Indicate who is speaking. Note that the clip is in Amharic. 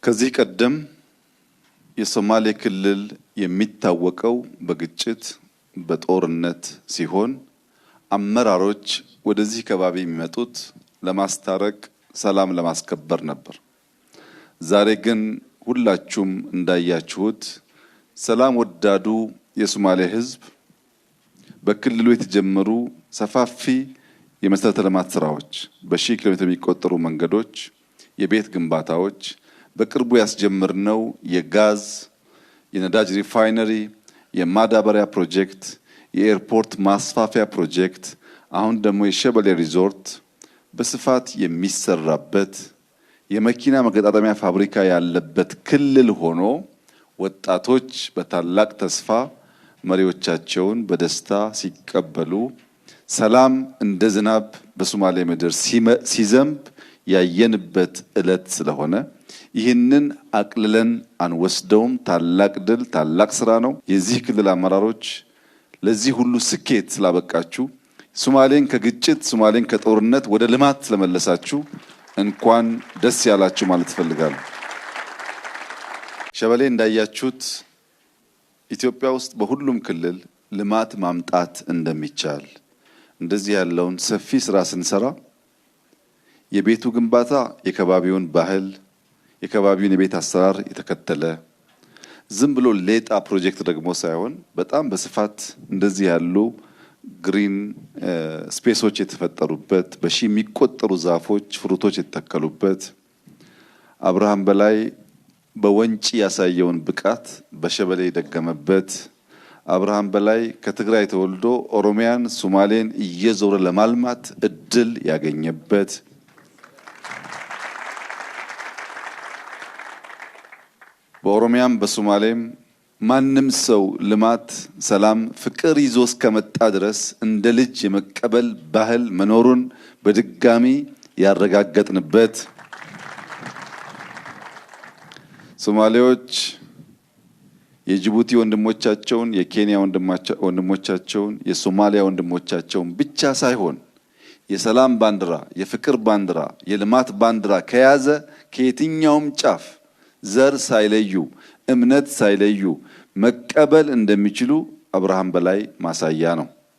Speaker 1: ከዚህ ቀደም የሶማሌ ክልል የሚታወቀው በግጭት በጦርነት ሲሆን አመራሮች ወደዚህ ከባቢ የሚመጡት ለማስታረቅ ሰላም ለማስከበር ነበር። ዛሬ ግን ሁላችሁም እንዳያችሁት ሰላም ወዳዱ የሶማሌ ሕዝብ በክልሉ የተጀመሩ ሰፋፊ የመሰረተ ልማት ስራዎች፣ በሺህ ኪሎ ሜትር የሚቆጠሩ መንገዶች፣ የቤት ግንባታዎች፣ በቅርቡ ያስጀመርነው የጋዝ የነዳጅ ሪፋይነሪ፣ የማዳበሪያ ፕሮጀክት፣ የኤርፖርት ማስፋፊያ ፕሮጀክት፣ አሁን ደግሞ የሸበሌ ሪዞርት በስፋት የሚሰራበት የመኪና መገጣጠሚያ ፋብሪካ ያለበት ክልል ሆኖ ወጣቶች በታላቅ ተስፋ መሪዎቻቸውን በደስታ ሲቀበሉ ሰላም እንደ ዝናብ በሶማሌ ምድር ሲዘንብ ያየንበት ዕለት ስለሆነ ይህንን አቅልለን አንወስደውም። ታላቅ ድል፣ ታላቅ ስራ ነው። የዚህ ክልል አመራሮች ለዚህ ሁሉ ስኬት ስላበቃችሁ፣ ሶማሌን ከግጭት ሶማሌን ከጦርነት ወደ ልማት ስለመለሳችሁ እንኳን ደስ ያላችሁ ማለት እፈልጋለሁ። ሸበሌ እንዳያችሁት ኢትዮጵያ ውስጥ በሁሉም ክልል ልማት ማምጣት እንደሚቻል እንደዚህ ያለውን ሰፊ ስራ ስንሰራ የቤቱ ግንባታ የከባቢውን ባህል የከባቢውን የቤት አሰራር የተከተለ ዝም ብሎ ሌጣ ፕሮጀክት ደግሞ ሳይሆን በጣም በስፋት እንደዚህ ያሉ ግሪን ስፔሶች የተፈጠሩበት በሺ የሚቆጠሩ ዛፎች ፍሩቶች የተተከሉበት አብርሃም በላይ በወንጪ ያሳየውን ብቃት በሸበሌ የደገመበት አብርሃም በላይ ከትግራይ ተወልዶ ኦሮሚያን ሶማሌን እየዞረ ለማልማት እድል ያገኘበት በኦሮሚያም በሶማሌም ማንም ሰው ልማት፣ ሰላም፣ ፍቅር ይዞ እስከመጣ ድረስ እንደ ልጅ የመቀበል ባህል መኖሩን በድጋሚ ያረጋገጥንበት ሶማሌዎች የጅቡቲ ወንድሞቻቸውን፣ የኬንያ ወንድሞቻቸውን፣ የሶማሊያ ወንድሞቻቸውን ብቻ ሳይሆን የሰላም ባንዲራ፣ የፍቅር ባንዲራ፣ የልማት ባንዲራ ከያዘ ከየትኛውም ጫፍ ዘር ሳይለዩ እምነት ሳይለዩ መቀበል እንደሚችሉ አብርሃም በላይ ማሳያ ነው።